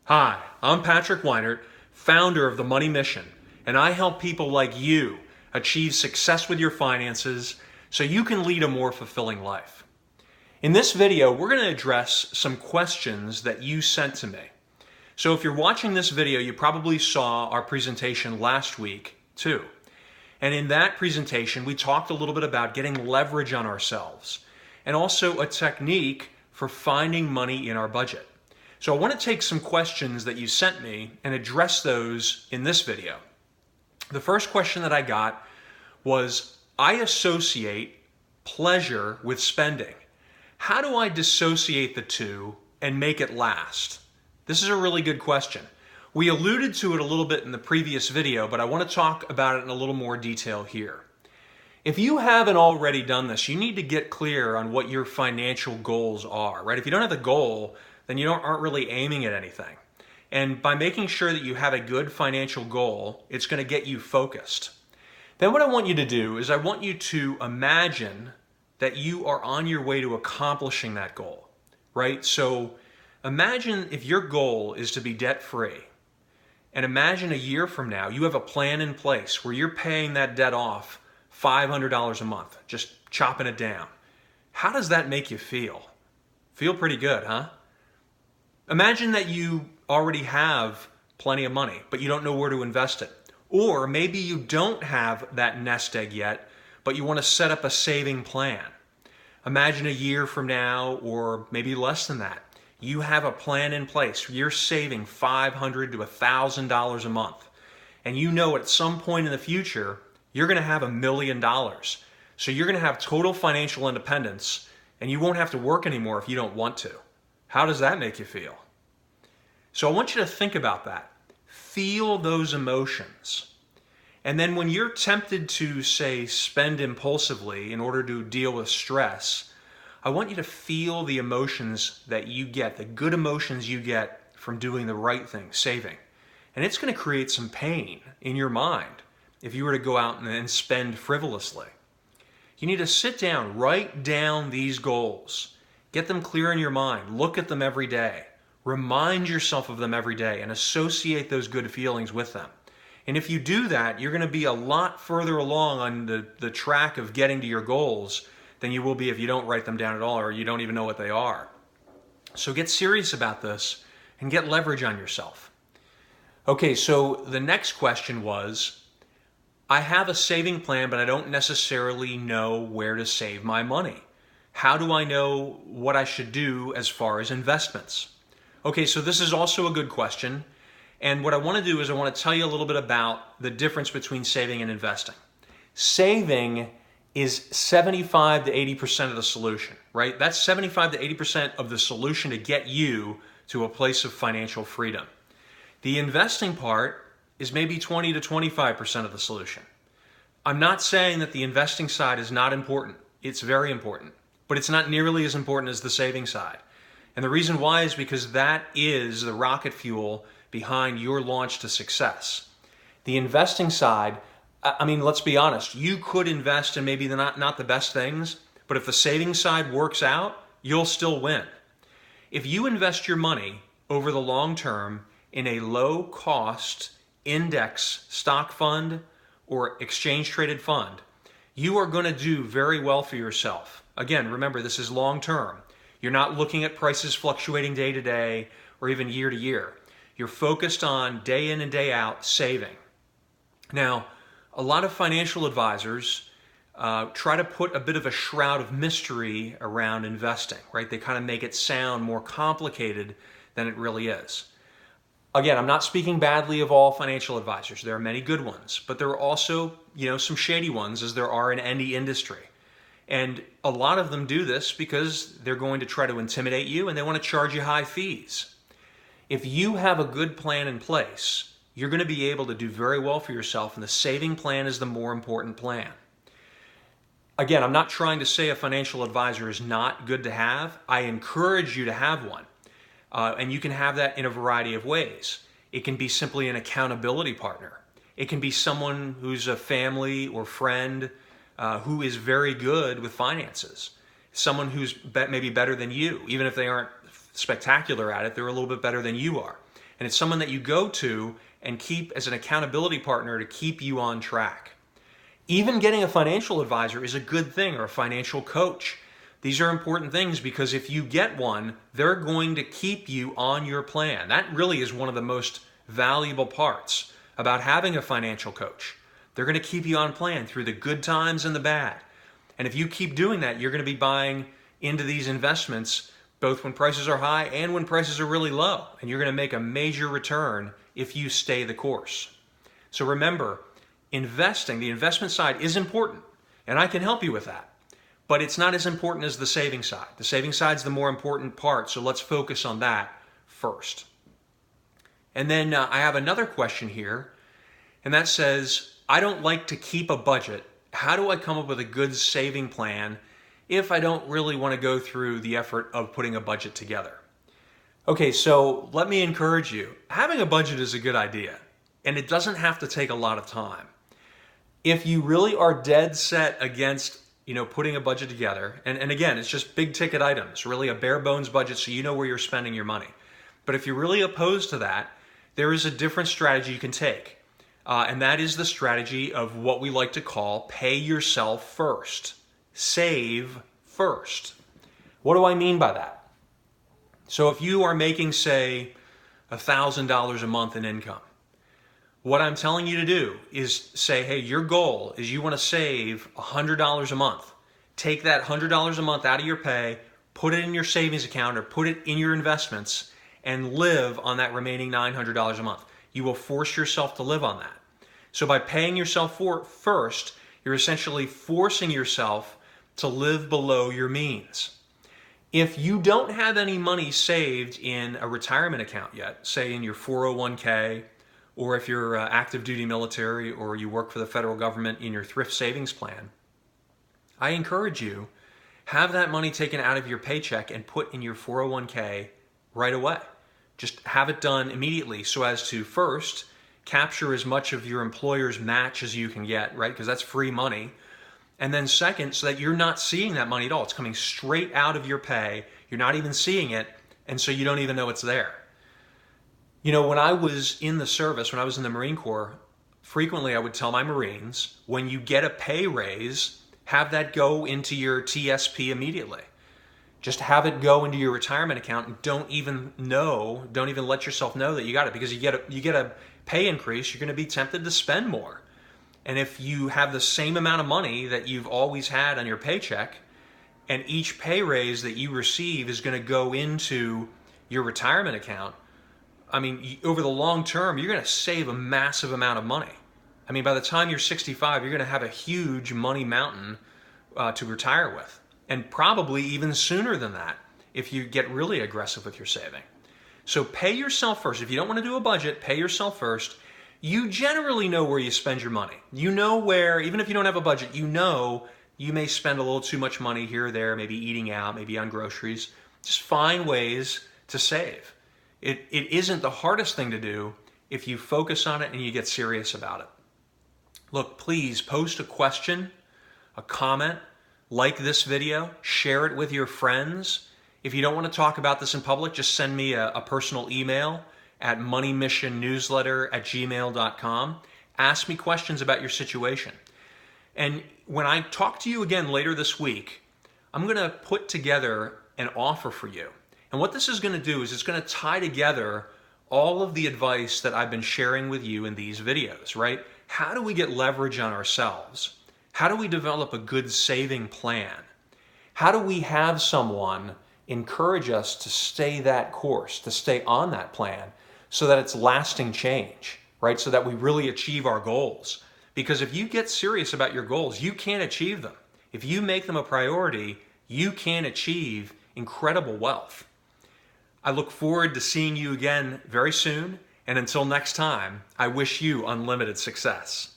Hi, I'm Patrick Weinert, founder of The Money Mission, and I help people like you achieve success with your finances so you can lead a more fulfilling life. In this video, we're going to address some questions that you sent to me. So if you're watching this video, you probably saw our presentation last week too. And in that presentation, we talked a little bit about getting leverage on ourselves and also a technique for finding money in our budget. So I want to take some questions that you sent me and address those in this video. The first question that I got was, I associate pleasure with spending. How do I dissociate the two and make it last? This is a really good question. We alluded to it a little bit in the previous video, but I want to talk about it in a little more detail here. If you haven't already done this, you need to get clear on what your financial goals are, right? If you don't have a goal, then you aren't really aiming at anything. And by making sure that you have a good financial goal, it's going to get you focused. Then what I want you to do is I want you to imagine that you are on your way to accomplishing that goal, right? So imagine if your goal is to be debt-free, and imagine a year from now you have a plan in place where you're paying that debt off $500 a month, just chopping it down. How does that make you feel? Feel pretty good, huh? Imagine that you already have plenty of money, but you don't know where to invest it. Or maybe you don't have that nest egg yet, but you want to set up a saving plan. Imagine a year from now, or maybe less than that, you have a plan in place. You're saving $500 to $1,000 a month. And you know at some point in the future, you're going to have $1 million. So you're going to have total financial independence, and you won't have to work anymore if you don't want to. How does that make you feel? So I want you to think about that. Feel those emotions. And then when you're tempted to, say, spend impulsively in order to deal with stress, I want you to feel the emotions that you get, the good emotions you get from doing the right thing, saving. And it's going to create some pain in your mind if you were to go out and spend frivolously. You need to sit down, write down these goals. Get them clear in your mind. Look at them every day. Remind yourself of them every day and associate those good feelings with them. And if you do that, you're going to be a lot further along on the track of getting to your goals than you will be if you don't write them down at all or you don't even know what they are. So get serious about this and get leverage on yourself. Okay, so the next question was, I have a saving plan, but I don't necessarily know where to save my money. How do I know what I should do as far as investments? Okay, so this is also a good question. And what I want to do is I want to tell you a little bit about the difference between saving and investing. Saving is 75 to 80% of the solution, right? That's 75 to 80% of the solution to get you to a place of financial freedom. The investing part is maybe 20 to 25% of the solution. I'm not saying that the investing side is not important. It's very important. But it's not nearly as important as the saving side. And the reason why is because that is the rocket fuel behind your launch to success. The investing side, I mean, let's be honest, you could invest in maybe not the best things, but if the saving side works out, you'll still win. If you invest your money over the long term in a low cost index stock fund or exchange traded fund, you are going to do very well for yourself. Again, remember, this is long term. You're not looking at prices fluctuating day to day or even year to year. You're focused on day in and day out saving. Now, a lot of financial advisors try to put a bit of a shroud of mystery around investing, right? They kind of make it sound more complicated than it really is. Again, I'm not speaking badly of all financial advisors. There are many good ones, but there are also, some shady ones, as there are in any industry. And a lot of them do this because they're going to try to intimidate you and they want to charge you high fees. If you have a good plan in place, you're going to be able to do very well for yourself, and the saving plan is the more important plan. Again, I'm not trying to say a financial advisor is not good to have. I encourage you to have one. And you can have that in a variety of ways. It can be simply an accountability partner. It can be someone who's a family or friend who is very good with finances. Someone who's maybe better than you, even if they aren't spectacular at it. They're a little bit better than you are. And it's someone that you go to and keep as an accountability partner to keep you on track. Even getting a financial advisor is a good thing, or a financial coach. These are important things because if you get one, they're going to keep you on your plan. That really is one of the most valuable parts about having a financial coach. They're going to keep you on plan through the good times and the bad. And if you keep doing that, you're going to be buying into these investments both when prices are high and when prices are really low. And you're going to make a major return if you stay the course. So remember, investing, the investment side is important, and I can help you with that. But it's not as important as the saving side. The saving side is the more important part, so let's focus on that first. And then I have another question here, and that says, I don't like to keep a budget. How do I come up with a good saving plan if I don't really want to go through the effort of putting a budget together? Okay, so let me encourage you. Having a budget is a good idea, and it doesn't have to take a lot of time. If you really are dead set against putting a budget together, and again, it's just big ticket items, really a bare bones budget so you know where you're spending your money. But if you're really opposed to that, there is a different strategy you can take. And that is the strategy of what we like to call pay yourself first. Save first. What do I mean by that? So if you are making, say, $1,000 a month in income, what I'm telling you to do is say, hey, your goal is you want to save $100 a month. Take that $100 a month out of your pay, put it in your savings account or put it in your investments, and live on that remaining $900 a month. You will force yourself to live on that. So by paying yourself first, you're essentially forcing yourself to live below your means. If you don't have any money saved in a retirement account yet, say in your 401k, or if you're active duty military or you work for the federal government in your thrift savings plan, I encourage you, have that money taken out of your paycheck and put in your 401k right away. Just have it done immediately so as to first capture as much of your employer's match as you can get, right? Because that's free money. And then second, so that you're not seeing that money at all. It's coming straight out of your pay. You're not even seeing it, and so you don't even know it's there. When I was in the service, when I was in the Marine Corps, frequently I would tell my Marines, when you get a pay raise, have that go into your TSP immediately. Just have it go into your retirement account and don't even let yourself know that you got it, because you get a pay increase, you're going to be tempted to spend more. And if you have the same amount of money that you've always had on your paycheck, and each pay raise that you receive is going to go into your retirement account, over the long term, you're going to save a massive amount of money. By the time you're 65, you're going to have a huge money mountain to retire with. And probably even sooner than that if you get really aggressive with your saving. So pay yourself first. If you don't want to do a budget, pay yourself first. You generally know where you spend your money. You know where, even if you don't have a budget, you may spend a little too much money here or there, maybe eating out, maybe on groceries. Just find ways to save. It isn't the hardest thing to do if you focus on it and you get serious about it. Look, please post a question, a comment, like this video, share it with your friends. If you don't want to talk about this in public, just send me a personal email at moneymissionnewsletter@gmail.com. Ask me questions about your situation. And when I talk to you again later this week, I'm going to put together an offer for you. And what this is going to do is it's going to tie together all of the advice that I've been sharing with you in these videos, right? How do we get leverage on ourselves? How do we develop a good saving plan? How do we have someone encourage us to stay that course, to stay on that plan so that it's lasting change, right? So that we really achieve our goals. Because if you get serious about your goals, you can achieve them. If you make them a priority, you can achieve incredible wealth. I look forward to seeing you again very soon. And until next time, I wish you unlimited success.